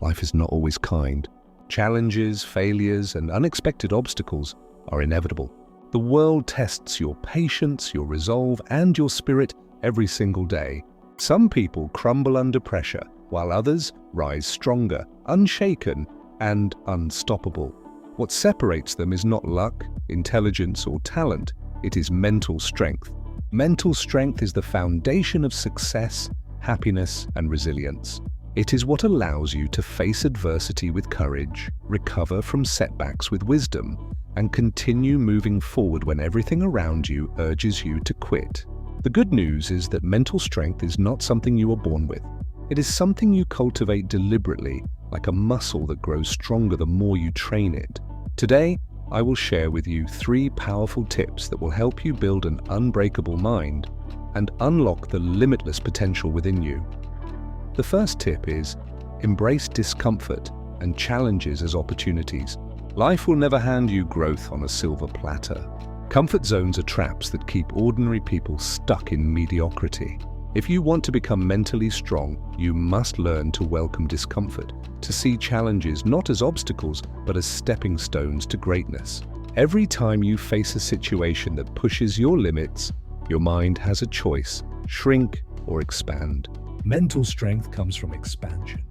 life is not always kind. Challenges, failures, and unexpected obstacles are inevitable. The world tests your patience, your resolve, and your spirit every single day. Some people crumble under pressure, while others rise stronger, unshaken, and unstoppable. What separates them is not luck, intelligence, or talent. It is mental strength. Mental strength is the foundation of success, happiness, and resilience. It is what allows you to face adversity with courage, recover from setbacks with wisdom, and continue moving forward when everything around you urges you to quit. The good news is that mental strength is not something you are born with. It is something you cultivate deliberately, like a muscle that grows stronger the more you train it. Today, I will share with you 3 powerful tips that will help you build an unbreakable mind and unlock the limitless potential within you. The first tip is embrace discomfort and challenges as opportunities. Life will never hand you growth on a silver platter. Comfort zones are traps that keep ordinary people stuck in mediocrity. If you want to become mentally strong, you must learn to welcome discomfort, to see challenges not as obstacles, but as stepping stones to greatness. Every time you face a situation that pushes your limits, your mind has a choice: shrink or expand. Mental strength comes from expansion.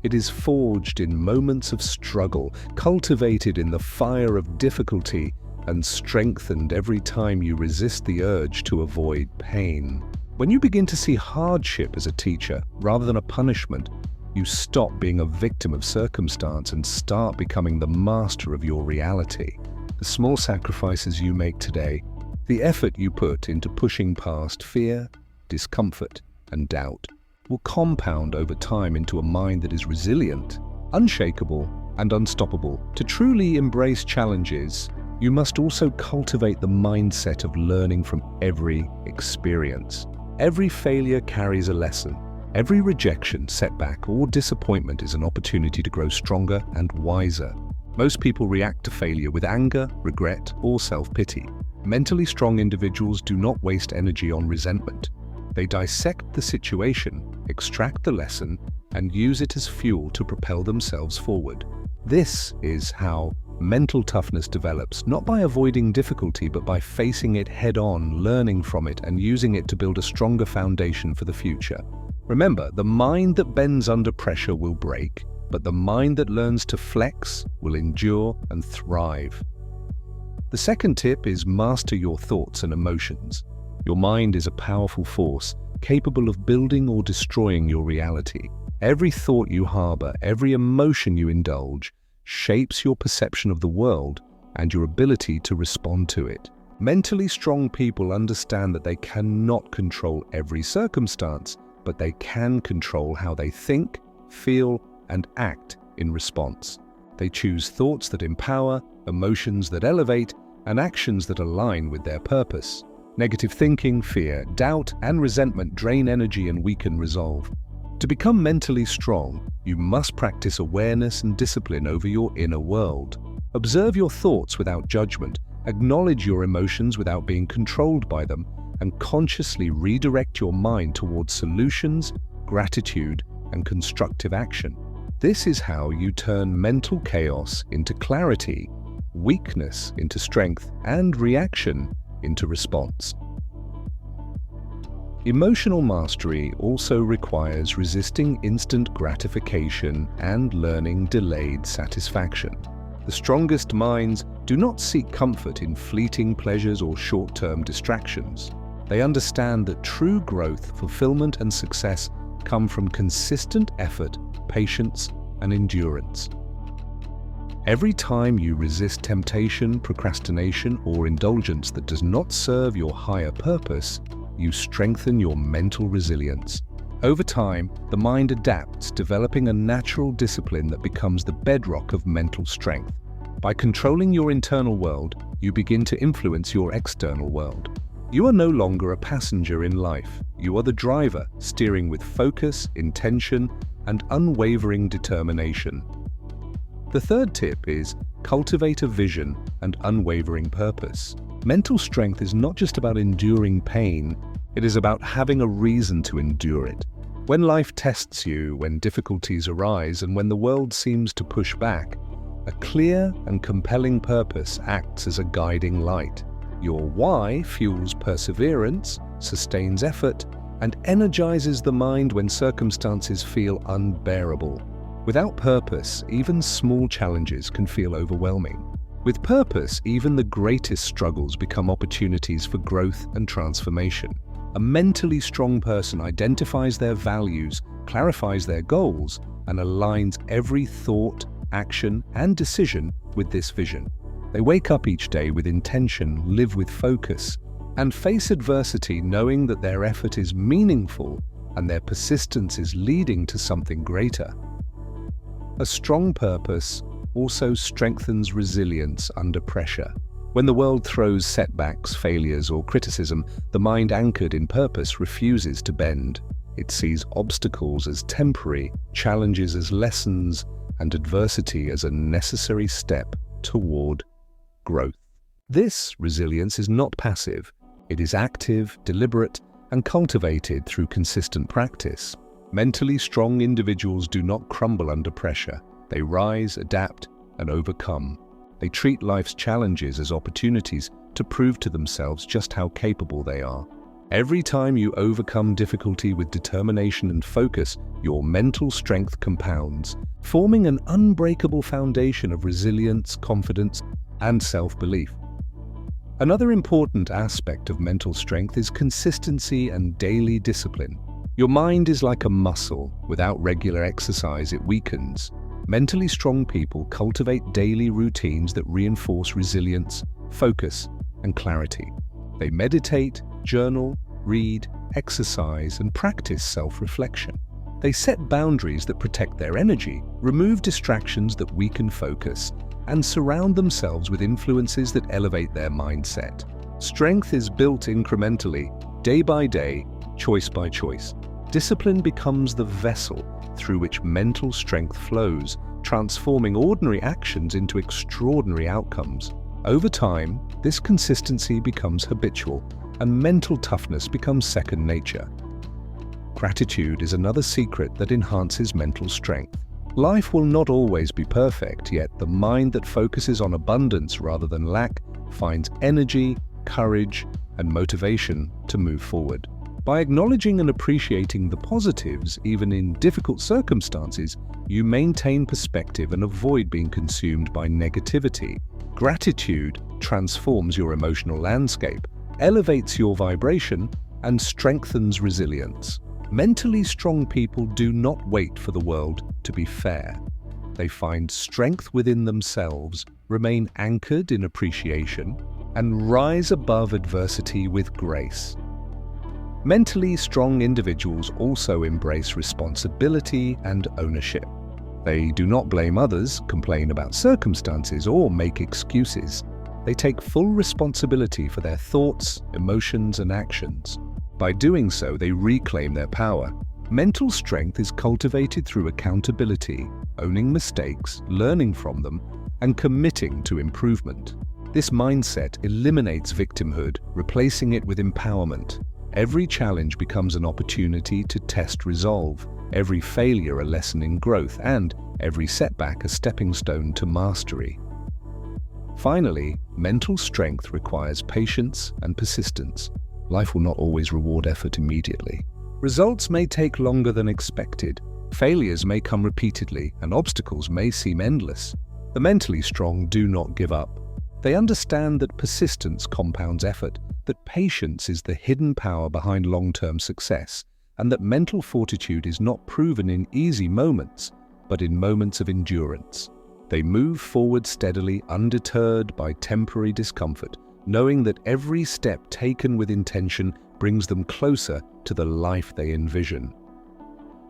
It is forged in moments of struggle, cultivated in the fire of difficulty, and strengthened every time you resist the urge to avoid pain. When you begin to see hardship as a teacher rather than a punishment, you stop being a victim of circumstance and start becoming the master of your reality. The small sacrifices you make today, the effort you put into pushing past fear, discomfort, and doubt, will compound over time into a mind that is resilient, unshakable, and unstoppable. To truly embrace challenges, you must also cultivate the mindset of learning from every experience. Every failure carries a lesson. Every rejection, setback, or disappointment is an opportunity to grow stronger and wiser. Most people react to failure with anger, regret, or self-pity. Mentally strong individuals do not waste energy on resentment. They dissect the situation, extract the lesson, and use it as fuel to propel themselves forward. This is how mental toughness develops, not by avoiding difficulty, but by facing it head-on, learning from it, and using it to build a stronger foundation for the future. Remember, the mind that bends under pressure will break, but the mind that learns to flex will endure and thrive. The second tip is master your thoughts and emotions. Your mind is a powerful force, capable of building or destroying your reality. Every thought you harbor, every emotion you indulge, shapes your perception of the world and your ability to respond to it. Mentally strong people understand that they cannot control every circumstance, but they can control how they think, feel, and act in response. They choose thoughts that empower, emotions that elevate, and actions that align with their purpose. Negative thinking, fear, doubt, and resentment drain energy and weaken resolve. To become mentally strong, you must practice awareness and discipline over your inner world. Observe your thoughts without judgment, acknowledge your emotions without being controlled by them, and consciously redirect your mind towards solutions, gratitude, and constructive action. This is how you turn mental chaos into clarity, weakness into strength, and reaction into response. Emotional mastery also requires resisting instant gratification and learning delayed satisfaction. The strongest minds do not seek comfort in fleeting pleasures or short-term distractions. They understand that true growth, fulfillment, and success come from consistent effort, patience, and endurance. Every time you resist temptation, procrastination, or indulgence that does not serve your higher purpose, you strengthen your mental resilience. Over time, the mind adapts, developing a natural discipline that becomes the bedrock of mental strength. By controlling your internal world, you begin to influence your external world. You are no longer a passenger in life. You are the driver, steering with focus, intention, and unwavering determination. The third tip is cultivate a vision and unwavering purpose. Mental strength is not just about enduring pain, it is about having a reason to endure it. When life tests you, when difficulties arise, and when the world seems to push back, a clear and compelling purpose acts as a guiding light. Your why fuels perseverance, sustains effort, and energizes the mind when circumstances feel unbearable. Without purpose, even small challenges can feel overwhelming. With purpose, even the greatest struggles become opportunities for growth and transformation. A mentally strong person identifies their values, clarifies their goals, and aligns every thought, action, and decision with this vision. They wake up each day with intention, live with focus, and face adversity knowing that their effort is meaningful and their persistence is leading to something greater. A strong purpose also strengthens resilience under pressure. When the world throws setbacks, failures, or criticism, the mind anchored in purpose refuses to bend. It sees obstacles as temporary, challenges as lessons, and adversity as a necessary step toward growth. This resilience is not passive. It is active, deliberate, and cultivated through consistent practice. Mentally strong individuals do not crumble under pressure. They rise, adapt, and overcome. They treat life's challenges as opportunities to prove to themselves just how capable they are. Every time you overcome difficulty with determination and focus, your mental strength compounds, forming an unbreakable foundation of resilience, confidence, and self-belief. Another important aspect of mental strength is consistency and daily discipline. Your mind is like a muscle. Without regular exercise, it weakens. Mentally strong people cultivate daily routines that reinforce resilience, focus, and clarity. They meditate, journal, read, exercise, and practice self-reflection. They set boundaries that protect their energy, remove distractions that weaken focus, and surround themselves with influences that elevate their mindset. Strength is built incrementally, day by day, choice by choice. Discipline becomes the vessel through which mental strength flows, transforming ordinary actions into extraordinary outcomes. Over time, this consistency becomes habitual, and mental toughness becomes second nature. Gratitude is another secret that enhances mental strength. Life will not always be perfect, yet the mind that focuses on abundance rather than lack finds energy, courage, and motivation to move forward. By acknowledging and appreciating the positives, even in difficult circumstances, you maintain perspective and avoid being consumed by negativity. Gratitude transforms your emotional landscape, elevates your vibration, and strengthens resilience. Mentally strong people do not wait for the world to be fair. They find strength within themselves, remain anchored in appreciation, and rise above adversity with grace. Mentally strong individuals also embrace responsibility and ownership. They do not blame others, complain about circumstances, or make excuses. They take full responsibility for their thoughts, emotions, and actions. By doing so, they reclaim their power. Mental strength is cultivated through accountability, owning mistakes, learning from them, and committing to improvement. This mindset eliminates victimhood, replacing it with empowerment. Every challenge becomes an opportunity to test resolve, every failure a lesson in growth, and every setback a stepping stone to mastery. Finally, mental strength requires patience and persistence. Life will not always reward effort immediately. Results may take longer than expected, failures may come repeatedly, and obstacles may seem endless. The mentally strong do not give up. They understand that persistence compounds effort, that patience is the hidden power behind long-term success, and that mental fortitude is not proven in easy moments, but in moments of endurance. They move forward steadily, undeterred by temporary discomfort, knowing that every step taken with intention brings them closer to the life they envision.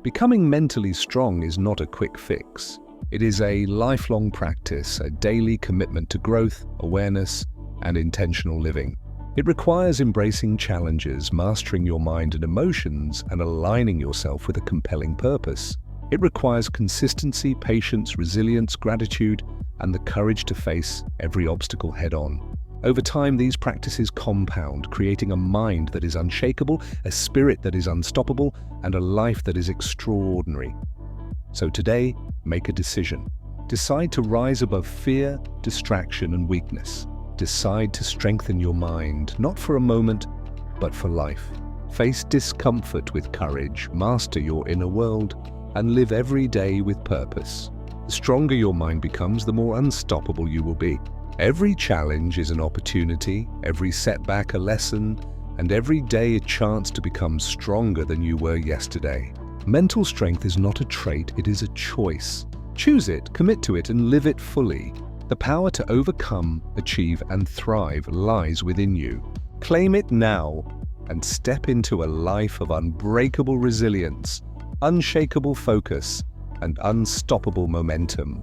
Becoming mentally strong is not a quick fix. It is a lifelong practice, a daily commitment to growth, awareness, and intentional living. It requires embracing challenges, mastering your mind and emotions, and aligning yourself with a compelling purpose. It requires consistency, patience, resilience, gratitude, and the courage to face every obstacle head-on. Over time, these practices compound, creating a mind that is unshakable, a spirit that is unstoppable, and a life that is extraordinary. So today, make a decision. Decide to rise above fear, distraction, and weakness. Decide to strengthen your mind, not for a moment, but for life. Face discomfort with courage, master your inner world, and live every day with purpose. The stronger your mind becomes, the more unstoppable you will be. Every challenge is an opportunity, every setback a lesson, and every day a chance to become stronger than you were yesterday. Mental strength is not a trait, it is a choice. Choose it, commit to it, and live it fully. The power to overcome, achieve, and thrive lies within you. Claim it now and step into a life of unbreakable resilience, unshakable focus, and unstoppable momentum.